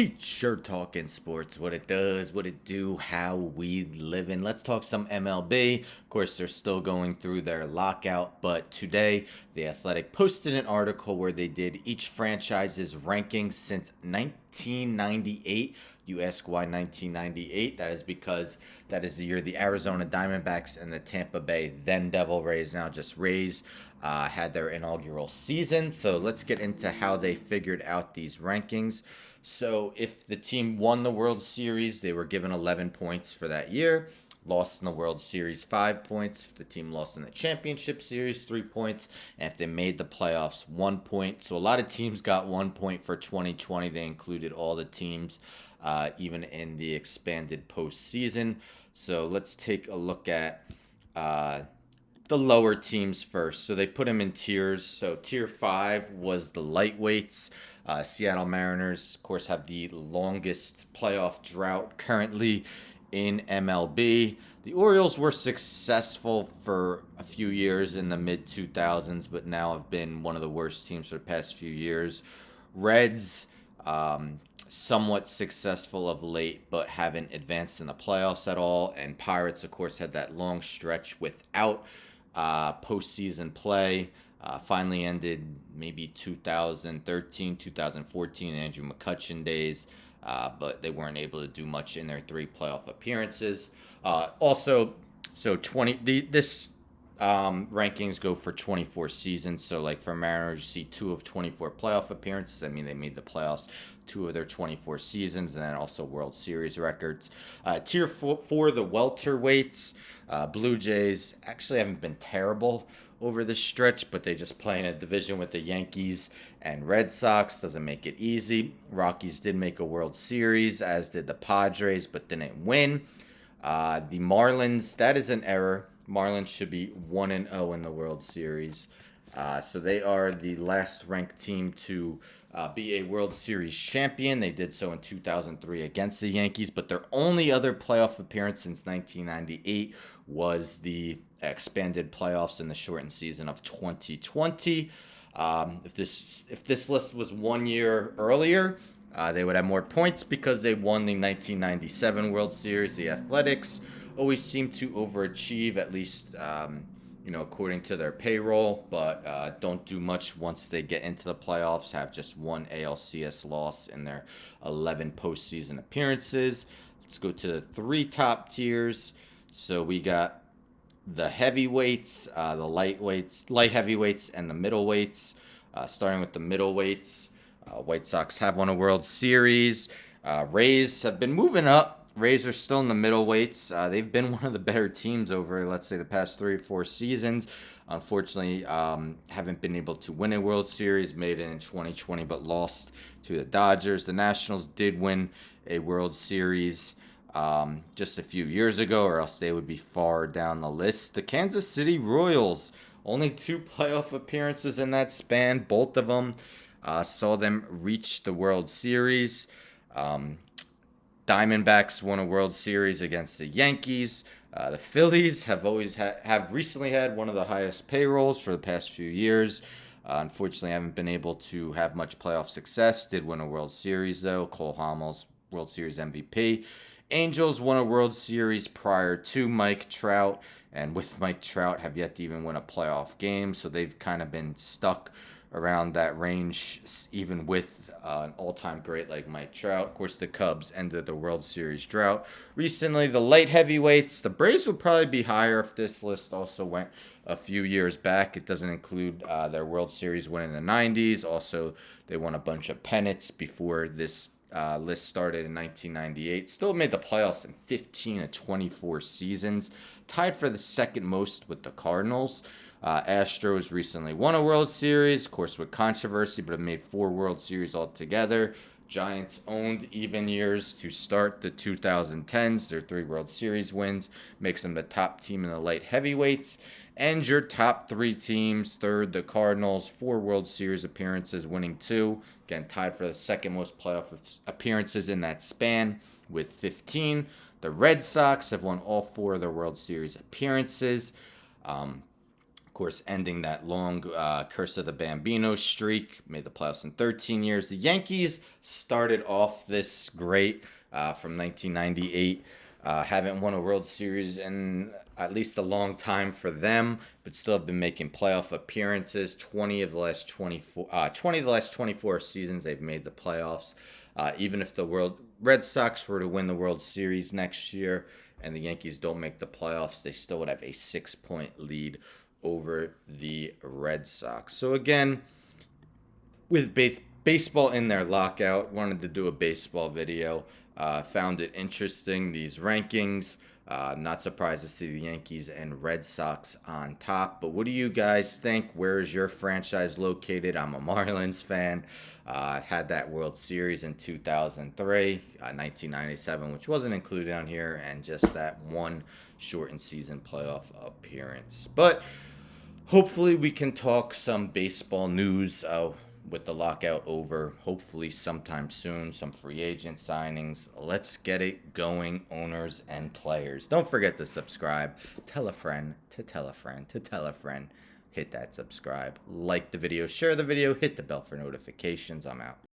Teacher talking sports, what it does, what it do, how we living. Let's talk some MLB. Of course, they're still going through their lockout, but today The Athletic posted an article where they did each franchise's rankings since 1998. You ask why 1998? That is because that is the year the Arizona Diamondbacks and the Tampa Bay then Devil Rays, now just Rays, had their inaugural season. So let's get into how they figured out these rankings. So if the team won the World Series, they were given 11 points for that year. Lost in the World Series, 5 points. If the team lost in the Championship Series, 3 points. And if they made the playoffs, 1 point. So a lot of teams got 1 point for 2020. They included all the teams, even in the expanded postseason. So let's take a look at the lower teams first. So they put them in tiers. So tier 5 was the lightweights. Seattle Mariners, of course, have the longest playoff drought currently in MLB. The Orioles were successful for a few years in the mid 2000s, but now have been one of the worst teams for the past few years. Reds, somewhat successful of late, but haven't advanced in the playoffs at all. And Pirates, of course, had that long stretch without postseason play. Finally ended maybe 2013, 2014, Andrew McCutchen days, but they weren't able to do much in their 3 playoff appearances. Also, so this rankings go for 24 seasons. So like for Mariners, you see 2 of 24 playoff appearances. I mean, they made the playoffs 2 of their 24 seasons, and then also World Series records. Tier 4, the welterweights. Blue Jays actually haven't been terrible over this stretch, but they just play in a division with the Yankees and Red Sox. Doesn't make it easy. Rockies did make a World Series, as did the Padres, but didn't win. The Marlins, that is an error. Marlins should be 1-0 in the World Series. So they are the last ranked team to be a World Series champion. They did so in 2003 against the Yankees, but their only other playoff appearance since 1998 was the expanded playoffs in the shortened season of 2020. If this list was 1 year earlier, they would have more points because they won the 1997 World Series. The Athletics always seem to overachieve, at least according to their payroll, but don't do much once they get into the playoffs. Have just one ALCS loss in their 11 postseason appearances. Let's go to the 3 top tiers. So we got the heavyweights, the light heavyweights, and the middleweights. Starting with the middleweights, White Sox have won a World Series. Rays have been moving up. Rays are still in the middleweights. They've been one of the better teams over, let's say, the past 3 or 4 seasons. Unfortunately, haven't been able to win a World Series. Made it in 2020, but lost to the Dodgers. The Nationals did win a World Series just a few years ago, or else they would be far down the list. The Kansas City Royals, only 2 playoff appearances in that span. Both of them saw them reach the World Series. Diamondbacks won a World Series against the Yankees. The Phillies have recently had one of the highest payrolls for the past few years. Unfortunately, haven't been able to have much playoff success. Did win a World Series, though. Cole Hamels, World Series MVP. Angels won a World Series prior to Mike Trout, and with Mike Trout have yet to even win a playoff game, so they've kind of been stuck around that range, even with an all-time great like Mike Trout. Of course, the Cubs ended the World Series drought. Recently, the light heavyweights, the Braves would probably be higher if this list also went a few years back. It doesn't include their World Series win in the 90s. Also, they won a bunch of pennants before this list started in 1998. Still made the playoffs in 15 of 24 seasons. Tied for the second most with the Cardinals. Astros recently won a World Series, of course with controversy, but have made 4 World Series altogether. Giants owned even years to start the 2010s. Their 3 World Series wins makes them the top team in the light heavyweights. And your top 3 teams, third, the Cardinals, 4 World Series appearances, winning 2. Again, tied for the second most playoff appearances in that span with 15. The Red Sox have won all 4 of their World Series appearances. Of course, ending that long Curse of the Bambino streak. Made the playoffs in 13 years. The Yankees started off this great from 1998. Haven't won a World Series in at least a long time for them, but still have been making playoff appearances. 20 of the last 24 seasons they've made the playoffs. Even if the Red Sox were to win the World Series next year and the Yankees don't make the playoffs, they still would have a 6-point lead over the Red Sox. So again, with baseball in their lockout, wanted to do a baseball video. Found it interesting, these rankings. Not surprised to see the Yankees and Red Sox on top. But what do you guys think? Where is your franchise located? I'm a Marlins fan. Had that World Series in 2003, 1997, which wasn't included on here, and just that one shortened season playoff appearance. But hopefully we can talk some baseball news with the lockout over, hopefully sometime soon, some free agent signings. Let's get it going, owners and players. Don't forget to subscribe. Tell a friend to tell a friend to tell a friend. Hit that subscribe. Like the video, share the video, hit the bell for notifications. I'm out.